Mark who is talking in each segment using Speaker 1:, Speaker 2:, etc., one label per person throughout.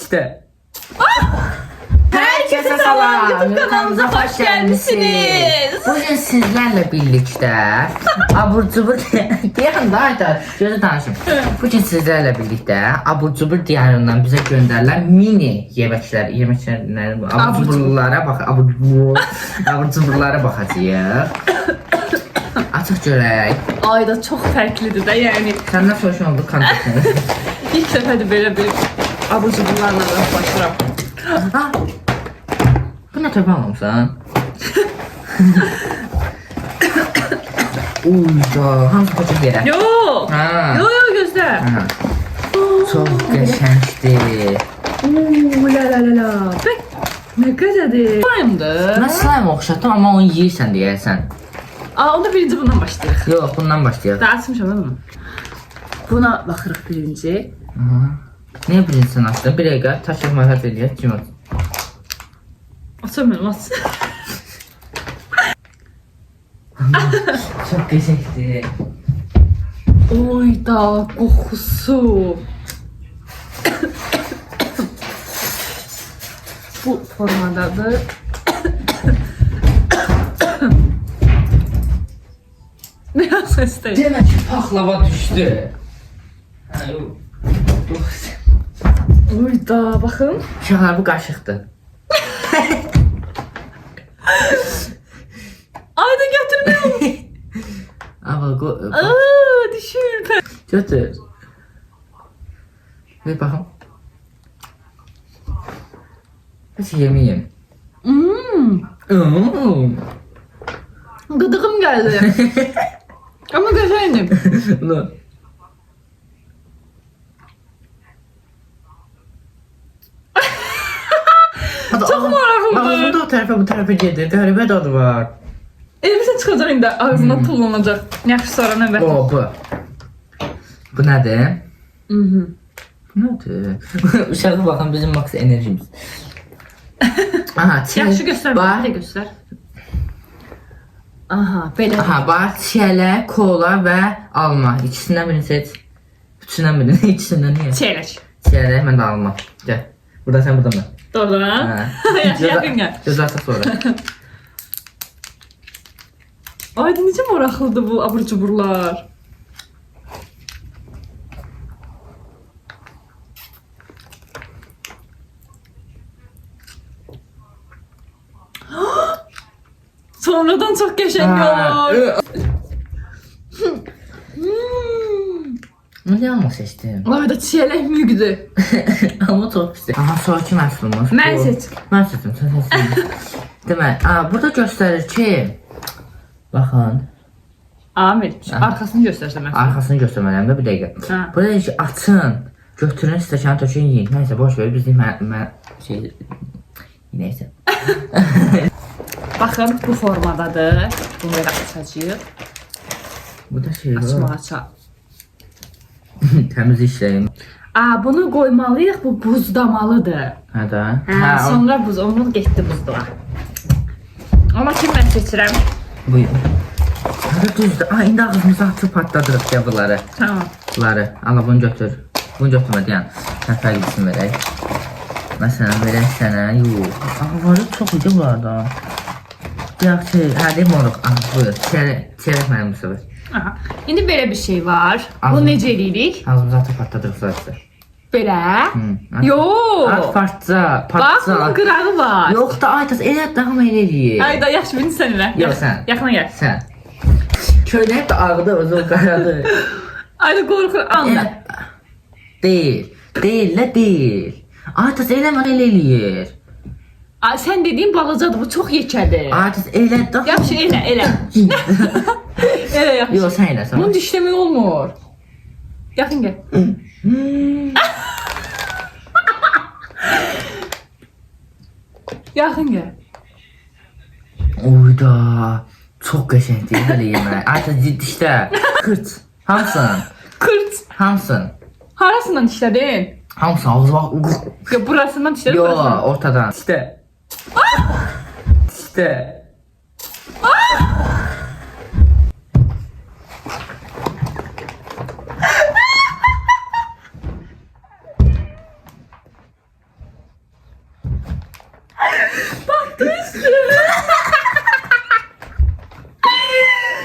Speaker 1: İşte.
Speaker 2: Herkese selam. YouTube kanalımıza hoş geldiniz.
Speaker 1: Bugün sizlerle birlikte abur cubur diyen da gözü tanışım. Bugün sizlerle birlikte abur cubur diyarından bize gönderilen mini yemekler abur cuburlara abur cuburlara bakacağız. Açıq görək.
Speaker 2: Ayda çok farklıdır da yani.
Speaker 1: Səndən soruş oldu kontekstini.
Speaker 2: İlk dəfədir belə bir abur cuburlarla rastlaşıram.
Speaker 1: Ha. Bu ne törpə almışsan? Uyda, hamısı koçuk yerə.
Speaker 2: Yok.
Speaker 1: Ha.
Speaker 2: Yok gözlə.
Speaker 1: Ha. Çox qəşəngdir.
Speaker 2: La la la la. Bak ne qədərdir. Slime'dır.
Speaker 1: Mən slime oxşatdım amma onu yeyirsən deyərsən.
Speaker 2: Onda birinci bundan başlayırıq.
Speaker 1: Yox, bundan başlayaq.
Speaker 2: Daha açmışam ben bunu. Buna baxırıq birinci.
Speaker 1: Niyə birincisin açdın? Bir dəqiqə, taşıq məqət eləyək, kim aç?
Speaker 2: Açamıyorum aç.
Speaker 1: Çox qəşəngdir.
Speaker 2: Oy da kokusu. Bu formadadır. Biraz sesli.
Speaker 1: Demək ki, paxlava düşdü.
Speaker 2: Oy da bakın.
Speaker 1: Uşaqlar, bu qaşıqdır.
Speaker 2: Ayda götürmüyorum.
Speaker 1: Ama
Speaker 2: Düşür.
Speaker 1: götür. Ver baxım. Heç yeməyim.
Speaker 2: Gıdığım geldi. Ama güzeldim.
Speaker 1: Ulan.
Speaker 2: Çok maraqlıdır.
Speaker 1: Ağzımda o tərəfə bu tərəfə gedir. Qəribə dadı var.
Speaker 2: Elbise çıkacak indi ağzına tullanacak. Yaxşı sonra növbət.
Speaker 1: O bu. Bu nədir?
Speaker 2: Mhm.
Speaker 1: Bu nədir? Uşağı baxın bizim max enerjimiz. Aha,
Speaker 2: Yaxşı göstər.
Speaker 1: Bax.
Speaker 2: Belə göstər. Aha, belə.
Speaker 1: Aha, bax, çiyələ, kola və alma. İkisindən birini seç. Üçündən birini, ikisindən niyə?
Speaker 2: Çeyrək.
Speaker 1: Çiyələ, mən də alma. Gəl. Burada sən, burada mən.
Speaker 2: Doğru ha? Yaxşı, yaxın gəl.
Speaker 1: Gözlərsə sonra.
Speaker 2: Ayda necə maraqlıdır bu abur cuburlar. Sonradan çok qəşəng olur.
Speaker 1: Nə alma seçdim?
Speaker 2: Ayda çiyələk müqdür.
Speaker 1: Amma çox pisdir. Aha, sonra kim əsılmış?
Speaker 2: Mən seç.
Speaker 1: Mən seçdim, sən seçdin. Demək, burada göstərir ki, baxın,
Speaker 2: Amir, arxasını göstərsəm mən.
Speaker 1: arxasını göstərməliyəm də bir dəqiqə.
Speaker 2: Ha.
Speaker 1: Burada deyir ki, açın, götürün, stəkanı tökün, yiyin. Nəysə, boş ver, biz deyik, mən şey, nəysə.
Speaker 2: Baxın, bu formadadır. Bunu belə açacağıq.
Speaker 1: Bu da şey var.
Speaker 2: Açmağa çal.
Speaker 1: Təmiz işləyim.
Speaker 2: Bunu qoymalıyıq, bu buzdamalıdır.
Speaker 1: Hə də.
Speaker 2: Sonra buz, onun getdi buzluğa. Amma kim mən seçirəm?
Speaker 1: Buyur. Hə, düzdür. İndi ağzımıza atıb patladırıq ya bunları.
Speaker 2: Tamam.
Speaker 1: Bunları. Ala bunu götür. Bunu götürmə deyən. Hə, fərqlisini verək. Məsələn, verək sənə. Yox. Varı çox idi bunlardan. Deyək ki, deyim moruq. Buyur. Çeyrək mənim bu sefer.
Speaker 2: Aha. İndi belə bir şey var. Bu
Speaker 1: Ağzım-
Speaker 2: necə edirik?
Speaker 1: Ağzımıza atıb patladırıq sadəcə.
Speaker 2: Belə.
Speaker 1: At
Speaker 2: Yox.
Speaker 1: partca,
Speaker 2: Bax, bunun
Speaker 1: partca.
Speaker 2: qırağı var.
Speaker 1: Yox da aytas, elə davam eləyir.
Speaker 2: Ayda yaxşı birini sən elə.
Speaker 1: Yox, sən.
Speaker 2: Yaxına gəl.
Speaker 1: Sən. Köynək də ağdı, özü qaradı.
Speaker 2: Ayda qorxur anla.
Speaker 1: Deyil. Deyil, nə deyil. Aytas, eləmə, elə eləyir.
Speaker 2: Sən dediyin balacadır, bu çox yekədir.
Speaker 1: Aytas, elə da.
Speaker 2: Yaxşı, elə, elə. Elə yaxşı.
Speaker 1: Yox, sən eləsən.
Speaker 2: Bunun dişləmək olmur. Yaxın gəl. Yaxın gəl.
Speaker 1: Uyda. Çox qəşəngdir, belə yemək. Aytas, dişdə. Kırt. Hamısın.
Speaker 2: Kırt.
Speaker 1: Hamısın.
Speaker 2: Harasından dişlədin?
Speaker 1: Hamısın, ağzı bax.
Speaker 2: Ya burasından dişlədin,
Speaker 1: Yox,
Speaker 2: burasından.
Speaker 1: ortadan. Dişdə. Dişdə.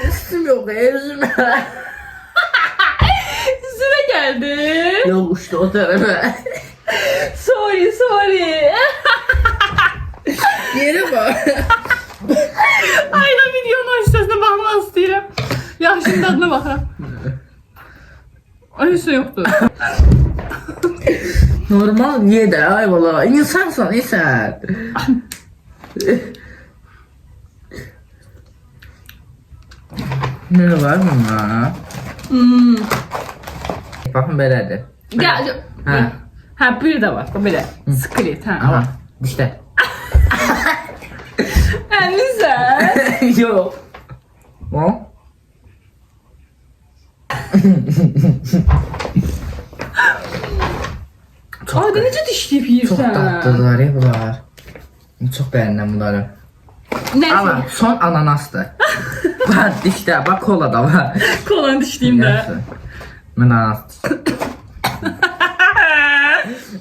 Speaker 1: Üstüm yok yüzüme.
Speaker 2: Üstüme geldi.
Speaker 1: Yok uçtu o tarafa.
Speaker 2: Sorry.
Speaker 1: Yere bak.
Speaker 2: Aynen videonun üstesine bakmak istedim. Ya şimdi adına bakalım. Ay üstü yoktu.
Speaker 1: Normal niye de ay valla. İnsansan insan. Ne var bunda? Bakın belədir.
Speaker 2: Gel.
Speaker 1: Ha.
Speaker 2: Ha bir de var. Böyle. Skrit ha.
Speaker 1: Ama işte.
Speaker 2: Ha güzel.
Speaker 1: Yok. O?
Speaker 2: Ay da necə dişləyib
Speaker 1: Çok
Speaker 2: yiyirsən?
Speaker 1: tatlılar ya bunlar. Çok beğendim bunları.
Speaker 2: Neyse.
Speaker 1: Ama son ananasdır. Bak işte bak kola da var.
Speaker 2: Kolan dişləyim də.
Speaker 1: Ben ananas.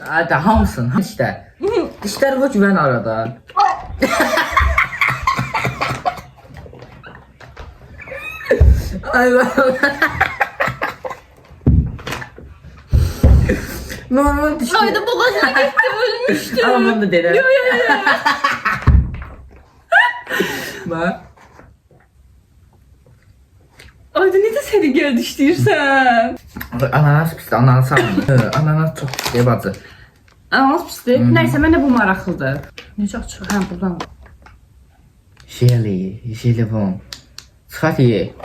Speaker 1: Hadi hamsın işte. Dişler bu güven arada. Ay normal dişler.
Speaker 2: Ay da boğazına gitti ölmüştüm.
Speaker 1: Ama bunu da dedim.
Speaker 2: Yo.
Speaker 1: Bak.
Speaker 2: Ay da ne de seni gel dişləyirsən?
Speaker 1: Ananas pis, ananas almıyor. Ananas çok pis diye bacı.
Speaker 2: Ananas pisdir. Nəysə mənə bu maraqlıdır. Necə açıq? Hə buradan.
Speaker 1: Jelibon. Çıkart ye.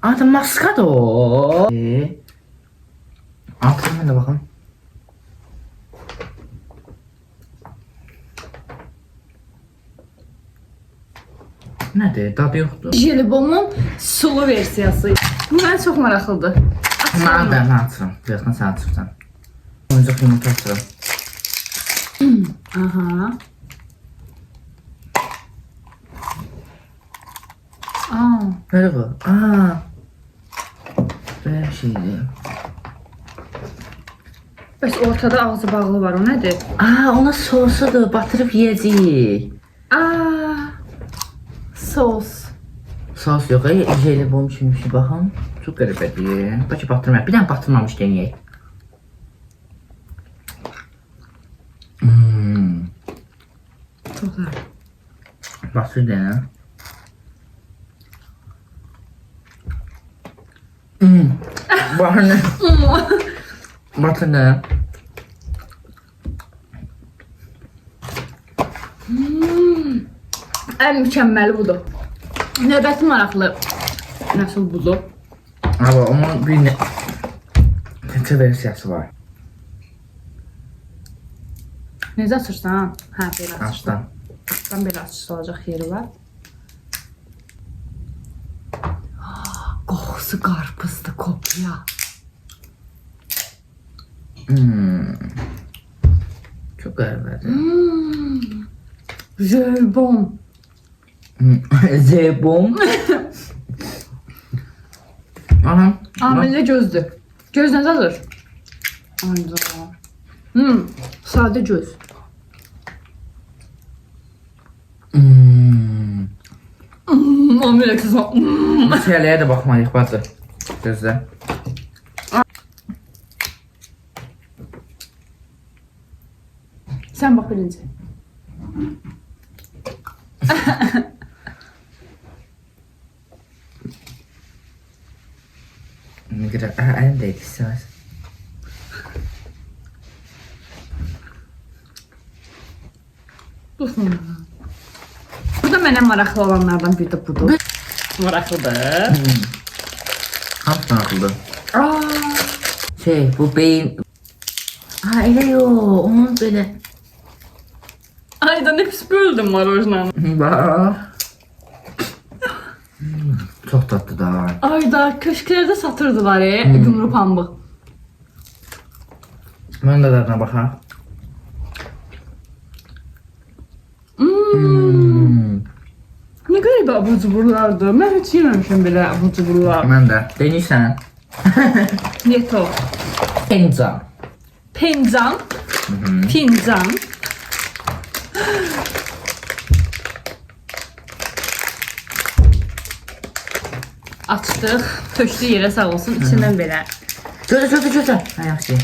Speaker 1: Adı maskat o. Altına da bakalım. Nədir? Dadı yoxdur.
Speaker 2: Jelibonun sulu versiyası. Bu mənə çox maraqlıdır.
Speaker 1: Mən açıram. Yaxın sən açırsan. Oyuncaq yumurta açıram.
Speaker 2: Aha. Aa.
Speaker 1: Böyle bu. Böyle bir şeydi.
Speaker 2: Bəs ortada ağzı bağlı var, o nədir?
Speaker 1: Ona sosudur. Batırıp yiyəcəyik.
Speaker 2: Sos.
Speaker 1: Sos yox, jelibon kimi bir şey baxın. Çox qəribədir. Bəlkə batırmayaq. Bir dənə batırmamış denəyək.
Speaker 2: Çox güzel.
Speaker 1: Batır denə. Baxın nə? Batır denə.
Speaker 2: Ən mükəmməli budur. Növbəti maraqlı nəsil budur.
Speaker 1: Ama onun bir neçə versiyası var.
Speaker 2: Necə açırsan? Hə, belə açırsan.
Speaker 1: Açdan.
Speaker 2: Açdan belə açılacaq yeri var. Qoxusu qarpızdı, kopya.
Speaker 1: Çox qəribədir.
Speaker 2: Jelibon.
Speaker 1: Zebom. Aha.
Speaker 2: Amilli gözdür. Göz necə alır? Ayda. Sadə göz. Amilli kızma.
Speaker 1: Bu şeylərə də baxmalıyıq bacı. Gözlə.
Speaker 2: Sən bax birinci.
Speaker 1: Ne qədər əlimdəydi istemez.
Speaker 2: Dursun. Bu da mənə maraqlı olanlardan biri də budur. Maraqlıdır.
Speaker 1: Hamısı maraqlıdır. Bu beyin... Elə yox, onun belə...
Speaker 2: Ayda ne pis böldüm var orijinal.
Speaker 1: Bax. Çox tatlı da.
Speaker 2: Ayda köşklerde satırdılar Gümrük pambıq.
Speaker 1: Mən də dadına baxaq.
Speaker 2: Ne qəribə abur cuburlardır. Mən heç yeməmişəm belə abur cuburlar.
Speaker 1: Mən də. Denirsən.
Speaker 2: Yeto.
Speaker 1: Penca.
Speaker 2: Pencan. Fincan. Açdıq. Tökdü yerə sağ olsun. İçindən belə.
Speaker 1: Gözlə. Ha, yaxşı.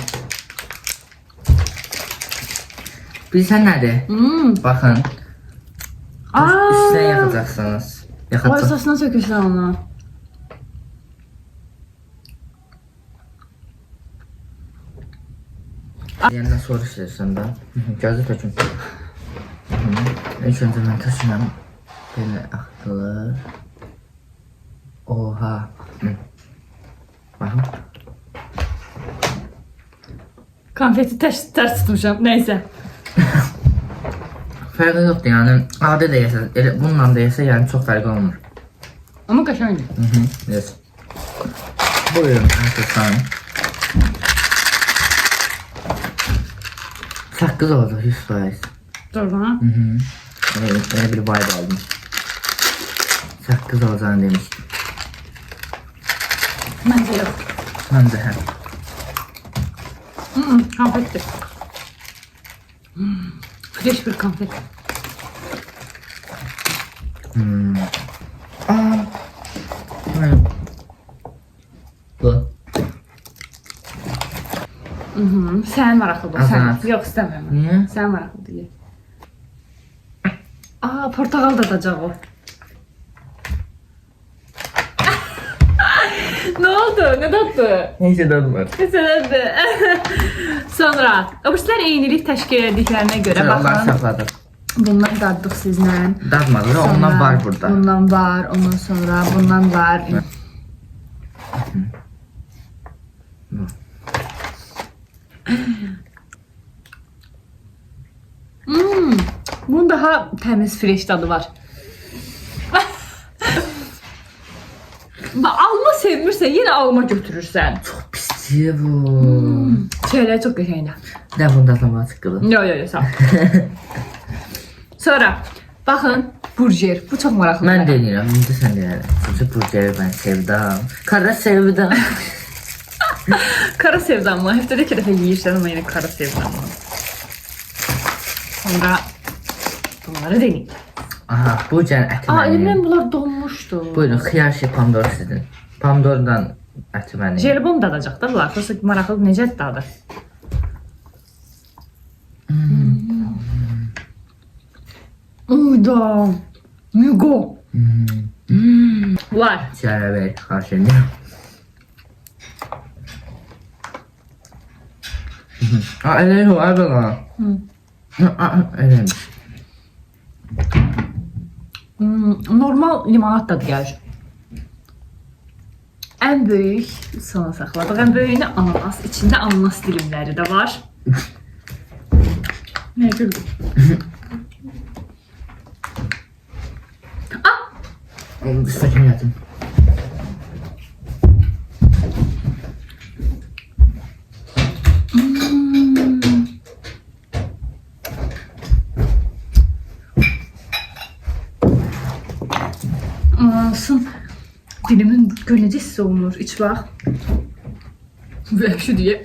Speaker 1: Bilirsən nədir? Baxın. Üstünə yaxacaqsınız.
Speaker 2: Ay sosuna sökürsən onu.
Speaker 1: Yanına soru istəyirsən də. Gözlə tökün. İlk öncə mən tökünəm. Belə axılır. Oha. Baxın.
Speaker 2: Konfeti ters tutmuşam. Neyse.
Speaker 1: Fərqi yoxdur, yəni adi də yesə, elə bununla da yesə, yəni çox fərqi olmur.
Speaker 2: Ama qəşəngdir.
Speaker 1: Yes. Buyurun, artıqsan. Saqqız olacaq 100%.
Speaker 2: Doğru ha?
Speaker 1: Elə bir vibe aldım. Saqqız olacağını demişdim.
Speaker 2: Məncə yox.
Speaker 1: Məncə hə.
Speaker 2: Konfetdir. Fresh bir konfet.
Speaker 1: Bu.
Speaker 2: Sən maraqlıdır.
Speaker 1: Azad.
Speaker 2: Sən. Yox, istəmirəm.
Speaker 1: Niyə?
Speaker 2: Sən maraqlıdır. Ye. Portakal dadacaq o. Ne oldu? Ne tatlı?
Speaker 1: Neyse dadım var.
Speaker 2: Məsələdir. Sonra, obrislər eynilik təşkil edildiklərinə görə
Speaker 1: Onları
Speaker 2: baxın.
Speaker 1: saxladıq.
Speaker 2: Bundan daddıq sizlə.
Speaker 1: Dadmadı, ondan var burada.
Speaker 2: Bundan var, ondan sonra bundan var. Bunun daha təmiz, fresh dadı var. Alma sevmirsən, yenə alma götürürsən.
Speaker 1: Pisliyə bu.
Speaker 2: Şeylər çox qəşəngdir.
Speaker 1: Nə bunun dadına çıxılır.
Speaker 2: Yo, sağ ol. Sonra, baxın, burger. Bu çox maraqlı.
Speaker 1: Mən denirəm, indi sən deyərəm. Çünki burgeri mən sevdam. Kara sevdam.
Speaker 2: Kara sevdam mı? Həftədə 2 dəfə yeyirsən ama yenə kara sevdam mı? Sonra bunları deneyim.
Speaker 1: Aha, burgerin əti mənim.
Speaker 2: Elimdən bunlar donmuşdu.
Speaker 1: Buyurun, xiyar şey pomidor sizin. Pomidordan əti mənim.
Speaker 2: Jelibon dadacaq da bunlar. Prosta maraqlı necə dadı? Uyda. Mügo. Var.
Speaker 1: Çərə ver, xarşınıyım. Eləyim var belə. Eləyim.
Speaker 2: Normal limonat dadı gəlir. Ən böyük sona saxladıq. Ən böyüyünə ananas. İçində ananas dilimləri də var. Nə güldüm?
Speaker 1: Üstəkin yedim.
Speaker 2: Anasın dilimin gör necə hiss olunur. İç bax. Vəhşi deyə.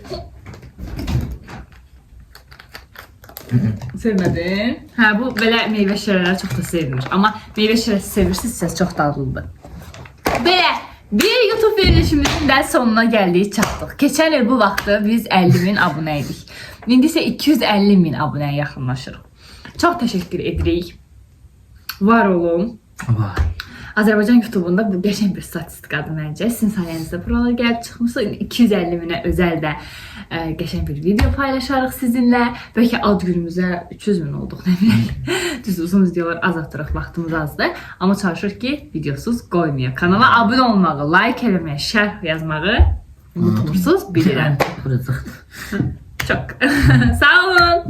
Speaker 2: Sevmədin? Hə, bu belə meyvə şirələri çox da sevmir. Amma meyvə şirəsi sevirsinizsə çox dadlıdır. Belə bir YouTube verilişimizin də sonuna gəldik, çatdıq. Keçən il bu vaxtı biz 50.000 abunə idik. İndi isə 250.000 abunəyə yaxınlaşırıq. Çox təşəkkür edirik. Var olun.
Speaker 1: Vay.
Speaker 2: Azərbaycan YouTube'unda bu qəşəng bir statistikadır məncə. Sizin sayənizdə buralara gəlib çıxmışıq. 250.000'ə özəl də qəşəng bir video paylaşarıq sizinlə. Bəlkə ad günümüzə 300.000 olduq, nə bilək. Düz uzun videolar az atırıq, vaxtımız azdır. Amma çalışırıq ki, videosuz qoymayaq. Kanala abunə olmağı, like eləməyə, şərh yazmağı unutmursunuz, bilirəm.
Speaker 1: Buracıqdır.
Speaker 2: Çox. Sağ olun.